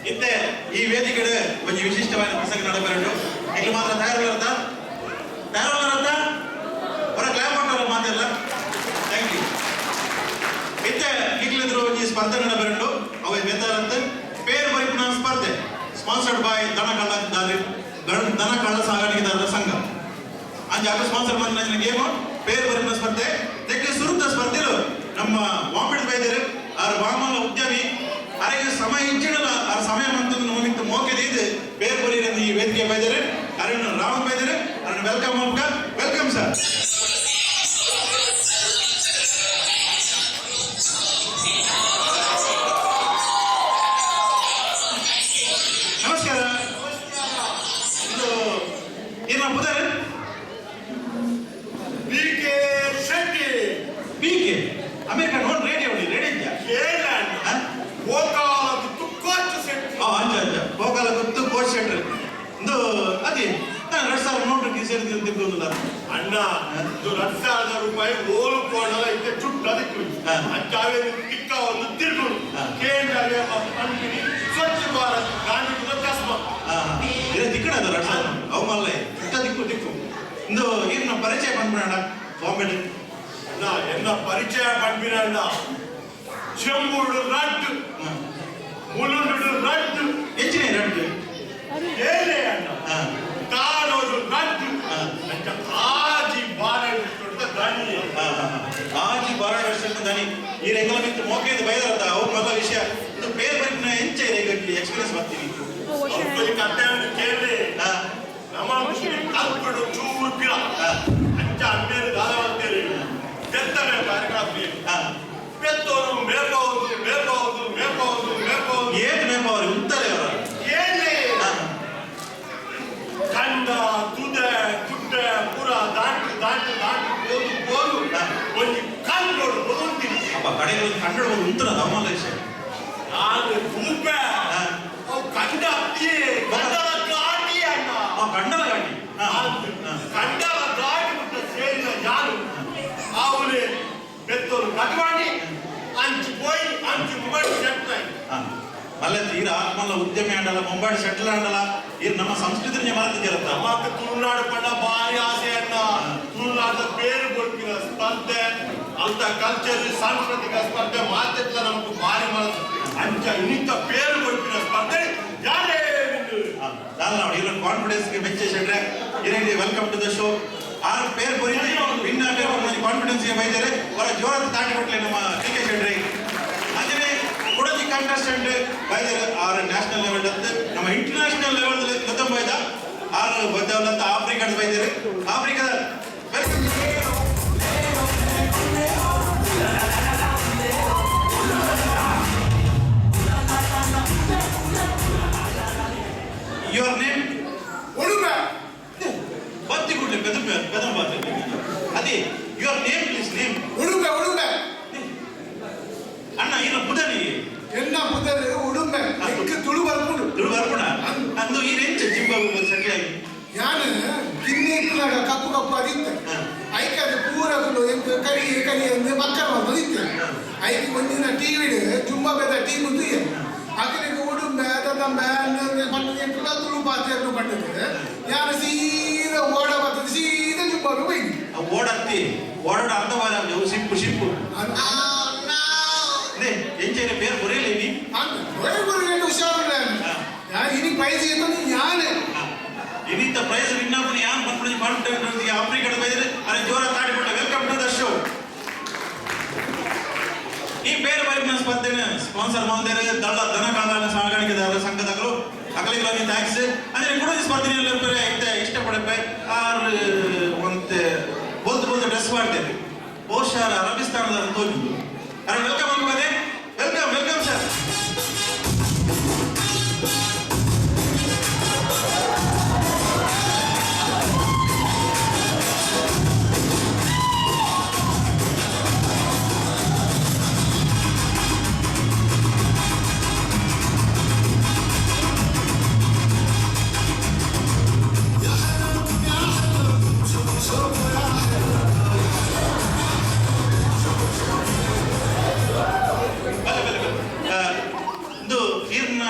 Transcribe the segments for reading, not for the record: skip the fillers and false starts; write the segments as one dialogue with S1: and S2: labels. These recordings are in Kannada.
S1: ಇತ್ತೆ ಈ ವೇದಿಕೆಡೆ ಒಂದು ವಿಶಿಷ್ಟವಾದ ಪ್ರಸಂಗ ನಡಬರಡು ಇಲ್ಲಿ ಮಾತ್ರ ತಯಾರಲ್ಲದ ಹೊರ ಕ್ಲಾಪ್ ಮಾಡೋರು ಮಾತೆಲ್ಲ ಥ್ಯಾಂಕ್ ಯು. ಇತ್ತೆ ಈಗಲಿದ್ರು ಈ ಸ್ಪರ್ಧೆ ನಡಬರಡು ಅವ ಬೆದ್ದಾರಂತ ಪೇರು ಪರಿಪೂರ್ಣ ಸ್ಪರ್ಧೆ ಸ್ಪಾನ್ಸರ್ಡ್ ಬೈ ದನ ಕಳ್ಳ ಸಾಗಾಣಿಕೆದಾರರ ಸಂಘ ಅಂಜೆ ಅದು ಸ್ಪಾನ್ಸರ್ ಮಾಡಿದ ಗೇಮ್ ಪೇರು ಪರಿಪೂರ್ಣ ಸ್ಪರ್ಧೆ ತೆಕ್ಕೆ ಸುರುತ್ತ ಸ್ಪರ್ಧೆಲು ನಮ್ಮ ವಾಂಪಿಡ್ ಬೈದರು ಅವ್ರ ವಾಮನ ಉದ್ಯಮಿ ಅರೆಗೆ ಸಮಯ ಇಚ್ಚಿಡಲ್ಲ ಆ ಸಮಯ ಮಂತಂದು ನೋಮಿತ್ತು ಮೋಕೆದ ಇದು ಬೇರೆ ಬರೀ ಈ ವೇದಿಕೆ ಬೈದರೆ ಅರಣ್ಯ ರಾಮನ್ ಬೈದರೆ ಅರಣ್ಯ ವೆಲ್ಕಮ್ ಸರ್. ನಮಸ್ಕಾರ. ಇದು ಏನ ಬುಧಾರೆ ಬಿಕೆ ಅಮೆರಿಕ ನೋಡ್ ರೇಡಿಯೋ ರೇಡಿಯೋ ಇದೆಯಾ ಗೋಕಾಲ ಗೊತ್ತು ಕೋಚ್ ಸೆಂಟ್ರ್ ಇದು ಅದೇ 2000 ಸೇರಿಲ್ಲ
S2: ಅಣ್ಣ ಇದು 2000 ರೂಪಾಯಿ ಓಲು ಕೋಣಲ ಇದ್ದೆ ಚುಟ್ಟು ಅದಕ್ಕೆ ಅಂಚಾವೆ ತಿಕ್ಕ ಒಂದು ತಿರುಗುಡು ಕೇಂದ್ರ ಕಂಪನಿ ಸ್ವಚ್ಛ ಭಾರತ್ ಗಾಂಧಿ ಕಸ್ಮ
S1: ಇದು ದಿಕ್ಕಣದ 2000 ಅವಮಲ್ಲ ದಿಕ್ಕು ಇದು ಏನು ಪರಿಚಯ ಬಂದ್ಬಿಡೋಣ ಬಾಂಬೆ
S2: என்ன ಪರಿಚಯ ಬಂದ್ಬಿಡೋಣ ಚೆಂಬುಡು ರಡ್ಡು ಮುಳುಂಡು ರಡ್ಡು
S1: ಹೆಚ್ಚಿನ ರಡ್ಡು
S2: ಏನೇ ಅಣ್ಣ ಕಾಣೋದು ರಡ್ಡು ಅಂತ ಆಜಿ ಬಾರಣ ದನಿ
S1: ಆಜಿ ಬಾರಣ ದನಿ ಈ ರೆಂಗಲ ಮಿತ್ತು ಮೋಕೆದು ಬೈದರದ ಅವ್ರ ಮೊದಲ ವಿಷಯ ಇದು ಬೇರೆ ಬರಿನ ಎಂಚ ರೇಗಟ್ಲಿ ಎಕ್ಸ್ಪೀರಿಯನ್ಸ್ ಬರ್ತೀವಿ
S2: ಸ್ವಲ್ಪ ಈ ಕಥೆಯನ್ನು ಕೇಳಿ ನಮ್ಮ ಕಲ್ಪಡು ಚೂರು ಪಿಳ ಅಂಚ ಅಣ್ಣೇರು ದಾದವಂತೇರಿ ಬೆತ್ತನೆ ಕಾರ್ಯಕ್ರಮ ಬೆತ್ತೋರು ಮೇಪೌದು
S1: ಏನ್ ಮೇಪವರು ಉಂತಾರೆ ಅವರ
S2: ಏನೇ ಕಂಡ ತುದೆ ತುಟ್ಟೆ ಪೂರ ದಾಟು ಓದು ಒಂದು ಕಂಡೋಡು ಓದುತ್ತೀನಿ
S1: ಅಪ್ಪ ಕಡೆಗಳು ಕಂಡೋಡು ಉಂತರ ಅವಮಲ್ಲ ವಿಷಯ
S2: ನಾನು ರೂಪೆ ಅವು ಕಂಡ ಅತ್ತಿ ಕಂಡಲ ಗಾಡಿ ಅಣ್ಣ
S1: ಕಂಡಲ ಗಾಡಿ
S2: ಕಂಡಲ ಗಾಡಿ ಬಿಟ್ಟು ಸೇರಿದ ನಾನು ಅವಳು ಬೆತ್ತೋರು ಕಟ್ಕೊಂಡು ಅಂಚು పోయి అంచు ముంబై సెటిల్
S1: మళ్ళీ తీరా ఆత్మల ఉద్యమే అండాల ముంబై సెటిల్ అండాల ఈ ನಮ್ಮ ಸಂಸ್ಕೃತಿಯ ಮರೆತಿದ್ದೀರತ್ತ
S2: ನಮ್ಮಕ್ಕೆ ತುಳುನಾಡು ಪಂಡ ಭಾರಿ ಆಸೆ ಅಣ್ಣ ತುಳುನಾಡದ ಬೇರು ಕೊಡ್ತಿನ ಸ್ಪರ್ಧೆ ಅಂತ ಕಲ್ಚರ್ ಸಾಂಸ್ಕೃತಿಕ ಸ್ಪರ್ಧೆ ಮಾತೆಲ್ಲ ನಮಗೆ ಭಾರಿ ಮನಸ್ಸು ಅಂಚ ಇನ್ನಿಂತ ಬೇರು ಕೊಡ್ತಿನ ಸ್ಪರ್ಧೆ ಯಾರೇ
S1: ನಾನು ನೋಡಿ ಇಲ್ಲೊಂದು ಕಾನ್ಫಿಡೆನ್ಸ್ಗೆ ಮೆಚ್ಚೇಸಿದ್ರೆ ಏನೇಳಿ ವೆಲ್ಕಮ್ ಟು ದ ಶೋ ಆರು ಪೇರು ಬರೀತಿ ಭಿನ್ನ ಕಾನ್ಫಿಡೆನ್ಸ್ಗೆ ಬೈದರೆ ಹೊರ ಜೋರಾದ ತಾಟಿ ಕೊಟ್ಟಲೆ ನಮ್ಮ ಟಿ ಕೆ ಶೆಟ್ರಿ ಅಂಜನೆ ಕೊಡಗಿ ಕಂಟೆಸ್ಟೆಂಟ್ ಬೈದರೆ ಆರು ನ್ಯಾಷನಲ್ ಲೆವೆಲ್ ಅಂತ ನಮ್ಮ ಇಂಟರ್ನ್ಯಾಷನಲ್ ಲೆವೆಲ್ ಗತಂ ಬೈದ ಆರು ಬದ್ದವಲ್ಲಂತ ಆಫ್ರಿಕನ್ಸ್ ಬೈದರೆ ಆಫ್ರಿಕಾದ ಯುವರ್ ನೇಮ್
S2: ಉಡುಗ
S1: ಬತ್ತಿ ಕೊಡ್ಲಿ ಬೆದಂ ಬಾತ್ ಅದೇ ಯುವರ್ ನೇಮ್ ಪ್ಲೀಸ್ ನೇಮ್
S2: ಉಡುಗ
S1: ಅಣ್ಣ ಇನ್ನು ಬುಧನಿ
S2: ಎನ್ನ ಬುಧರು ಉಡುಗ ಎಂಕ ತುಳು ಬರ್ಪುಣ
S1: ಅಂದು ಈ ರೇಂಜ್ ಜಿಂಬಾಬ್ವೆ ಸೆಟ್ಲ್ ಆಗಿ
S2: ಯಾನು ಕಿನ್ನೇಕ್ಲಾಗ ಕಪ್ಪು ಆಗಿತ್ತು ಐಕೆ ಅದು ಪೂರಗಳು ಎಂಕ ಕರಿ ಎಂದು ಮಕ್ಕಳ ಬಂದಿತ್ತು ಐಕೆ ಒಂದಿನ ಟಿವಿಡ್ ಜುಂಬಾಬೆದ ಟೀಮ್ ಉಂಟು ಅಕಲಿಗೆ ಉಡುಂಬೆ ತದಂಬೆ ಪಂಡು ಎಂಕುಲ ತುಳು ಪಾತ್ರೆಯನ್ನು ಪಂಡಿದೆ ಯಾನು ಸೀದಾ ಓಡ ಬರ್ತದೆ ಸೀದಾ ಜುಂಬಾಬೆ ಹೋಯ್ತು
S1: ಓಡತ್ತಿ ಓಡಾಡ ಅರ್ಥವಾದ ಶಿಪ್ಪು ಎಂಚೈನ ಬೇರೆ ಬರೆಯಲಿ ನೀ
S2: ಹುಷಾರಿಲ್ಲ ಇನಿ ಪ್ರೈಸ್ ಎತ್ತಂದು ಯಾನೆ
S1: ಇನ್ನಿಂತ ಪ್ರೈಸ್ ವಿನ್ನಪ್ಪನ ಯಾನ್ ಬಂದ್ಬಿಡಿ ಕಾನ್ಫಿಡೆಂಟ್ ಆಫ್ರಿಕಾ ಬೈದರೆ ಅರೆ ಜೋರ ತಾಡಿಬಿಟ್ಟ ವೆಲ್ಕಮ್ ಟು ದ ಶೋ. ಈ ಬೇರೆ ಬರಿನ ಸ್ಪರ್ಧೆನ ಸ್ಪಾನ್ಸರ್ ಮಾಡಿದರೆ ದನ ಕಳ್ಳ ಸಾಗಾಣಿಕೆದಾರರ ಸಂಘದಗಳು ಅಕಲಿಗಳನ್ನು ಟ್ಯಾಕ್ಸ್ ಅಂದ್ರೆ ಕೂಡ ಈ ಸ್ಪರ್ಧೆಯಲ್ಲಿ ಇಷ್ಟಪಡಪ್ಪೆ ಆರು ಒಂದು ಬೋಲ್ದು ಡ್ರೆಸ್ ಮಾಡ್ತೇವೆ ಬಹುಶಃ ಅರಬಿಸ್ತಾನದ ತೋರಿದ್ದು ಅರೆ ವೆಲ್ಕಮ್ ಅನ್ಬೋದೆ ವೆಲ್ಕಮ್ ಸರ್. ಒಂದು ನೀರ್ನ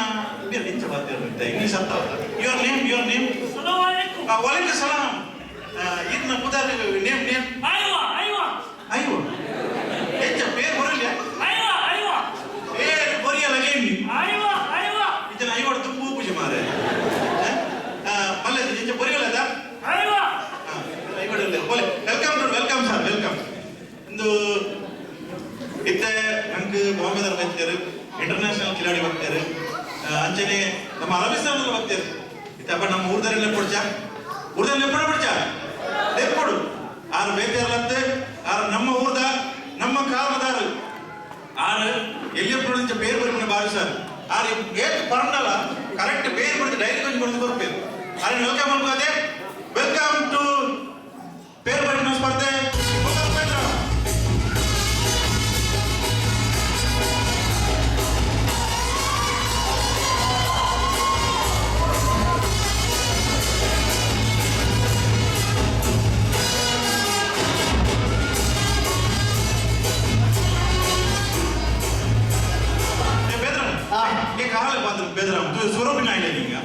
S1: ಇಂಚ ಬರ್ತಿರುತ್ತೆ ಇಂಗ್ಲಿಷ್ ಅರ್ಥ ಆಗುತ್ತಾ ಯುವರ್ ನೇಮ್
S3: Assalamu alaikum.
S1: ವಾಲೇಕುಮ್ ಸಲಾಂ ಈರ್ನ ಪುದಾರ್ ನೇಮ್ ಅಯ್ಯೋ ಎಂಚ ಪೇರ್ ಬರಲ್ಲ ಪೇರ್ ಬರಿಯಲ್ಲ ಗೇಮ್ ಇದನ್ನ ಐವತ್ತು ತುಂಬು ಪೂಜೆ ಮಾರೆ ಮಲ್ಲ ಎಂಚ ಬರಿಯಲ್ಲದ ಐವಡಲ್ಲ ಬೋಲೆ ವೆಲ್ಕಮ್ ಸರ್ ವೆಲ್ಕಮ್ ಒಂದು ಇತ್ತೆ ನಂಗೆ ಮೊಹಮ್ಮದ್ ಅರ್ ಬರ್ತಾರೆ ಇಂಟರ್ನ್ಯಾಷನಲ್ ಕಿಲಾಡಿ ಬರ್ತಾರೆ ಅಂಚನೆ ನಮ್ಮ ಅರಬಿಸ್ತಾನದಲ್ಲಿ ಬರ್ತಾರೆ ಇತ್ತಪ್ಪ ನಮ್ಮ ಊರ್ದರೆಲ್ಲ ಊರ್ದಲ್ಲಿ ಎಪ್ಪಡ ಎಪ್ಪಡು ಆರು ಬೇತಾರಲತ್ತೆ ಆರು ನಮ್ಮ ಊರ್ದ ನಮ್ಮ ಕಾಮದಾರು ಆರು ಎಲ್ಲಿಯಪ್ಪಡು ಇಂಚ ಬೇರೆ ಬರ್ಕೊಂಡು ಭಾವಿಸ್ತಾರೆ ಆರು ಏತ್ ಪರಂಡಲ್ಲ ಕರೆಕ್ಟ್ ಬೇರೆ ಬರ್ದು ಡೈರಿ ಕೊಂಚ ಬರ್ದು ಬರ್ಬೇಕು ಆರು ವೆಲ್ಕಮ್ ಅನ್ಕೋದೆ ವೆಲ್ಕಮ್ ಟು ಬೇರೆ ಬರ್ಕೊಂಡು ಸ್ಪರ್ಧೆ काल बांधून बेदराम तू स्वरूप नाही लिहिली का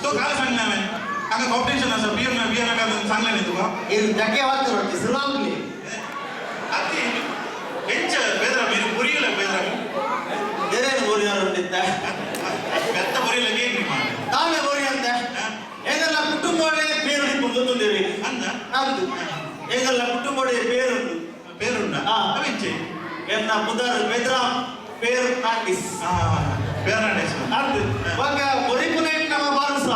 S1: तो काल सांग ना मैं अगं कॉम्पिटिशन असं बियर ना का सांगलं नाही तुका
S4: ಇದು ಜಗ್ಗೆ ವಾಗ್ತಿರೋಟಿ ಸುರಾಂಗ್ಲಿ
S1: ಅತ್ತಿ ಹೆಂಚ ಬೇದರಾಮ್ ಇದು ಪುರಿಯಲ್ಲ ಬೇದರಾಮ್
S4: ಬೇರೇನು ಬೋರಿ ಯಾರುಂಟಿದ್ದ
S1: ಬೆತ್ತ ಪುರಿಯಲ್ಲ ಗೇಮ್ ನಿಮ್ಮ
S4: ತಾವೇ ಬೋರಿ ಅಂತ ಹೆಂಗಲ್ಲ ಕುಟುಂಬವೇ ಬೇರು ಹಿಡ್ಕೊಂಡು ತಂದಿರಿ
S1: ಅಂದ
S4: ನಂದು ಹೆಂಗಲ್ಲ ಕುಟುಂಬವೇ ಬೇರುಂಟು
S1: పేరుండా అవించి
S4: ಎನ್ನ ಮುದಾರ್ ಬೇದ್ರಾಮ್ ಬೇರು ನಾಟಿಸ್
S1: పేరాడేస్
S4: ನಂದು ಇವಾಗ ಬೊರಿಪುನೇ ನಮ್ಮ ಬಾರಸ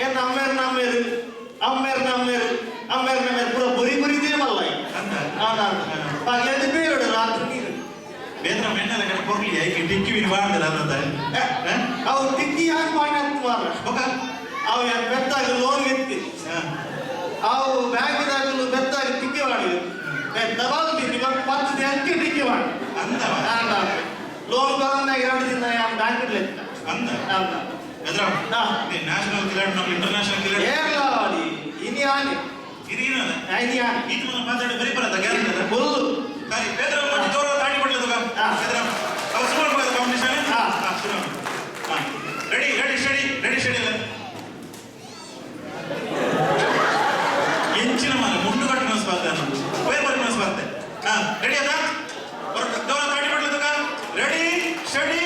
S4: ಎನ್ನ ಅಮ್ಮೇರ್ ಪೂರ ಬೊರಿ ಮಲ್ಲ ಅದು ಬೇರು ರಾತ್ರಿ ನೀರು
S1: ಬೇದ್ರಾಮ್ ಎಣ್ಣೆಲ್ಲ ಕಡೆ ಕೊರ್ಲಿ ಐಕೆ ಟಿಕ್ಕಿ ವಿನ್ ಬಾರ್ದಲ್ಲ ಅನ್ನೋದ
S4: ಅವು ಟಿಕ್ಕಿ ಹಾಕಿ ಮಾಡಿ ಮಾರ ಅವು ಬೆತ್ತಾಗಿ ಲೋನ್ ಎತ್ತಿ ಅವು ಬ್ಯಾಂಕ್ದಾಗಲು ಬೆತ್ತಾಗಿ ಟಿಕ್ಕಿ ಮಾಡಿ ದಬಾಲ್ ಪತ್ತು ಅಂಕೆ ಟಿಕ್ಕಿ ಮಾಡಿ ಲೋನ್ ಬರೋದಾಗ 2 ದಿನ ಬ್ಯಾಂಕ್
S1: ಅಂದ ಬೇದ್ರಾಮ್ ನ್ಯಾಷನಲ್ ಕಿಲಾಡಿ ನಮ್ಮ ಇಂಟರ್ನ್ಯಾಷನಲ್ ಕಿಲಾಡಿ
S4: ಏರ್ಲಾಡಿ ಇನಿ ಆನಿ
S1: ಇರಿನಲ್ಲ
S4: ಐನಿ ಆನಿ
S1: ಈತ ಮನ ಮಾತಾಡಿ ಬರಿ ಬರತ್ತ ಗ್ಯಾರಂಟಿ ಅದ
S4: ಫುಲ್
S1: ಸರಿ ಬೇದ್ರಾಮ್ ಮತ್ತೆ ಜೋರ ತಾಡಿ ಬಿಡ್ಲದ ಬೇದ್ರಾಮ್ ಅವ ಸುಮಾರು ಹೋದ ಕಾಂಪಿಟಿಷನ್ ಶುರು ರೆಡಿ ಸ್ಟಡಿ ಅಲ್ಲ ಎಂಚಿನ ಮನೆ ಮುಂಡು ಕಟ್ಟಿನ ಸ್ಪರ್ಧೆ ಅನ್ನೋದು ಬೇರೆ ಬರ್ತಿನ ಸ್ಪರ್ಧೆ ರೆಡಿ ಅದ ಜೋರ ತಾಡಿ ಬಿಡ್ಲದ ರೆಡಿ ಸ್ಟಡಿ